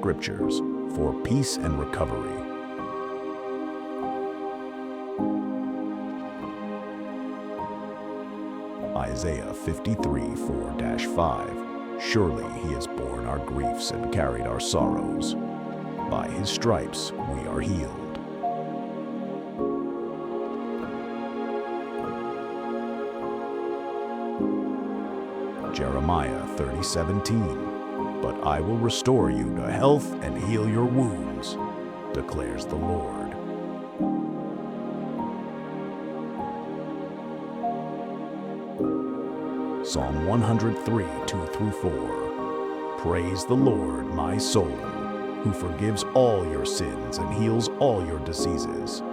Scriptures for peace and recovery. Isaiah 53:4-5. Surely he has borne our griefs and carried our sorrows. By his stripes we are healed. Jeremiah 30:17. But I will restore you to health and heal your wounds, declares the Lord. Psalm 103:2-4. Praise the Lord, my soul, who forgives all your sins and heals all your diseases.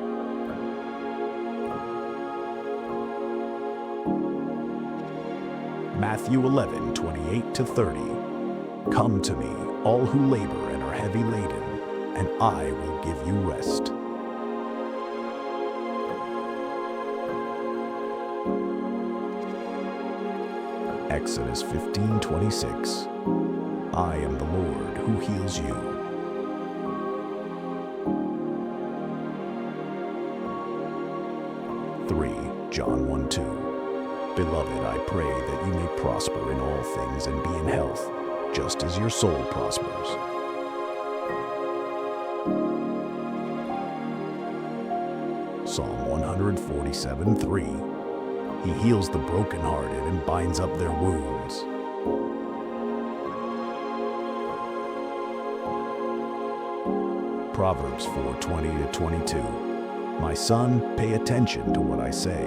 Matthew 11:28-30. Come to me, all who labor and are heavy laden, and I will give you rest. Exodus 15:26. I am the Lord who heals you. John 1:2. Beloved, I pray that you may prosper in all things and be in health, just as your soul prospers. Psalm 147:3. He heals the brokenhearted and binds up their wounds. Proverbs 4:20-22. My son, pay attention to what I say,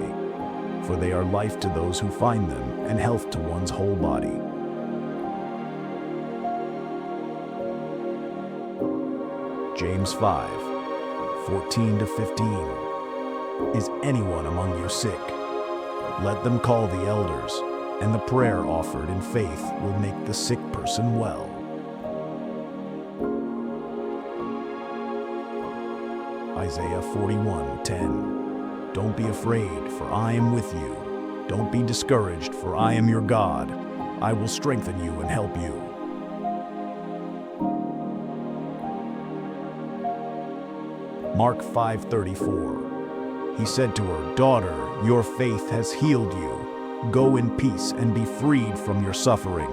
for they are life to those who find them and health to one's whole body. James 5:14-15. Is anyone among you sick? Let them call the elders, and the prayer offered in faith will make the sick person well. Isaiah 41:10. Don't be afraid, for I am with you. Don't be discouraged, for I am your God. I will strengthen you and help you. Mark 5:34. He said to her, Daughter, your faith has healed you. Go in peace and be freed from your suffering.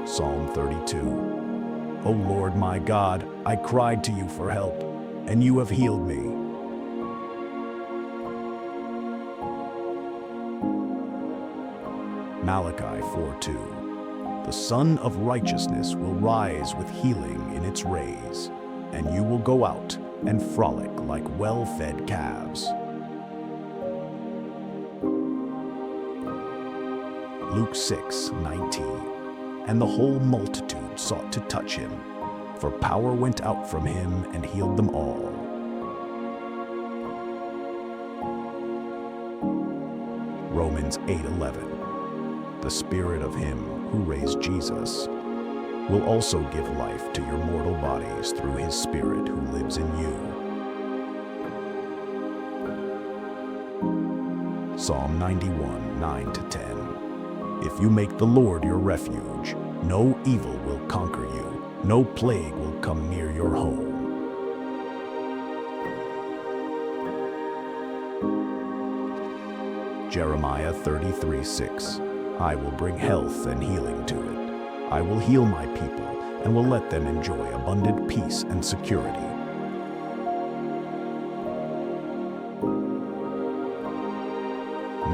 Psalm 32. O Lord my God, I cried to you for help, and you have healed me. Malachi 4:2. The Sun of Righteousness will rise with healing in its rays, and you will go out and frolic like well-fed calves. Luke 6:19. And the whole multitude sought to touch him, for power went out from him and healed them all. Romans 8:11. The Spirit of him who raised Jesus will also give life to your mortal bodies through his Spirit who lives in you. Psalm 91:9-10. If you make the Lord your refuge, no evil will conquer you, no plague will come near your home. Jeremiah 33:6. I will bring health and healing to it. I will heal my people and will let them enjoy abundant peace and security.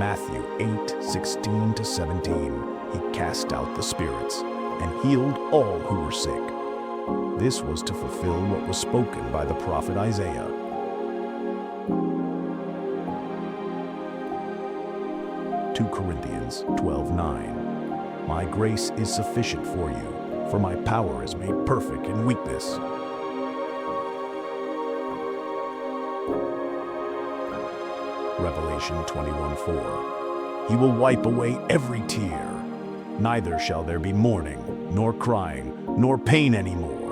Matthew 8:16-17. He cast out the spirits and healed all who were sick. This was to fulfill what was spoken by the prophet Isaiah. Corinthians 12:9. My grace is sufficient for you, for my power is made perfect in weakness. Revelation 21:4. He will wipe away every tear. Neither shall there be mourning, nor crying, nor pain anymore,